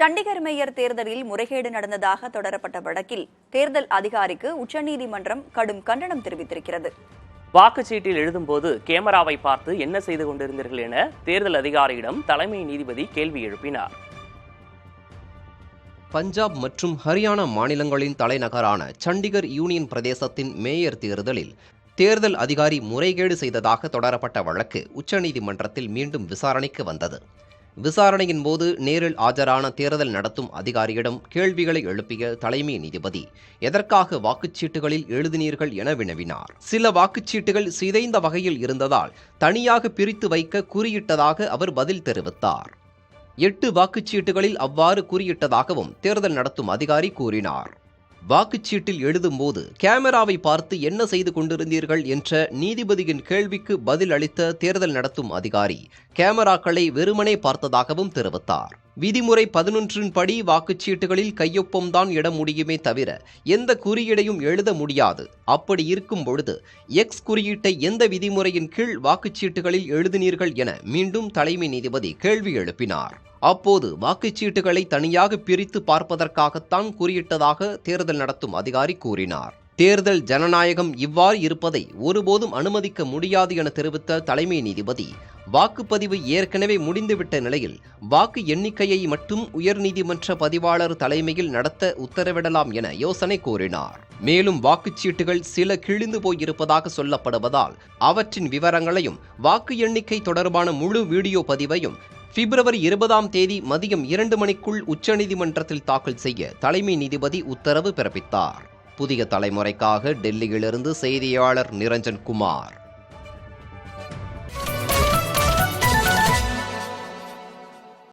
Chandigarh mayor தேர்தலில் முறைகேடு நடந்ததாக தொடரப்பட்ட வழக்கில் தேர்தல் அதிகாரிக்கு உச்சநீதிமன்றம் கடும் கண்டனம் தெரிவித்திருக்கிறது. வாக்குச்சீட்டில் எழுதும்போது கேமராவை பார்த்து என்ன செய்து கொண்டிருந்தீர்கள் என தேர்தல் அதிகாரியிடம் தலைமை நீதிபதி கேள்வி எழுப்பினார். பஞ்சாப் மற்றும் ஹரியானா மாநிலங்களின் தலைநகரான சண்டிகர் யூனியன் பிரதேசத்தின் மேயர் தேர்தலில் தேர்தல் அதிகாரி முறைகேடு செய்ததாக தொடரப்பட்ட வழக்கு உச்சநீதிமன்றத்தில் மீண்டும் விசாரணைக்கு வந்தது. விசாரணையின் போது நேரில் ஆஜரான தேர்தல் நடத்தும் அதிகாரியிடம் கேள்விகளை எழுப்பிய தலைமை நீதிபதி எதற்காக வாக்குச்சீட்டுகளில் எழுதினீர்கள் என வினவினார். சில வாக்குச்சீட்டுகள் சிதைந்த வகையில் இருந்ததால் தனியாக பிரித்து வைக்க குறியிட்டதாக அவர் பதில் தெரிவித்தார். 8 வாக்குச்சீட்டுகளில் அவ்வாறு குறியிட்டதாகவும் தேர்தல் நடத்தும் அதிகாரி கூறினார். வாக்குச்சீட்டில் எழுதும்போது கேமராவை பார்த்து என்ன செய்து கொண்டிருந்தீர்கள் என்ற நீதிபதியின் கேள்விக்கு பதில் அளித்த தேர்தல் நடத்தும் அதிகாரி கேமராக்களை வெறுமனே பார்த்ததாகவும் தெரிவித்தார். விதிமுறை 11 படி வாக்குச்சீட்டுகளில் கையொப்பம்தான் இட முடியுமே தவிர எந்த குறியீடையும் எழுத முடியாது. அப்படி இருக்கும் பொழுது எக்ஸ் குறியீட்டை எந்த விதிமுறையின் கீழ் வாக்குச்சீட்டுகளில் எழுதினீர்கள் என மீண்டும் தலைமை நீதிபதி கேள்வி எழுப்பினார். அப்போது வாக்குச்சீட்டுகளை தனியாக பிரித்து பார்ப்பதற்காகத்தான் குறியிட்டதாக தேர்தல் நடத்தும் அதிகாரி கூறினார். தேர்தல் ஜனநாயகம் இவ்வாறு இருப்பதை ஒருபோதும் அனுமதிக்க முடியாது என தெரிவித்த தலைமை நீதிபதி வாக்குப்பதிவு ஏற்கனவே முடிந்துவிட்ட நிலையில் வாக்கு எண்ணிக்கையை மட்டும் உயர்நீதிமன்ற பதிவாளர் தலைமையில் நடத்த உத்தரவிடலாம் என யோசனை கூறினார். மேலும் வாக்குச்சீட்டுகள் சில கிழிந்து போயிருப்பதாக சொல்லப்படுவதால் அவற்றின் விவரங்களையும் வாக்கு எண்ணிக்கை தொடர்பான முழு வீடியோ பதிவையும் பிப்ரவரி 20 மதியம் 2 மணிக்குள் உச்சநீதிமன்றத்தில் தாக்கல் செய்ய தலைமை நீதிபதி உத்தரவு பிறப்பித்தார். புதிய தலைமுறைக்காக டெல்லியிலிருந்து செய்தியாளர் நிரஞ்சன் குமார்.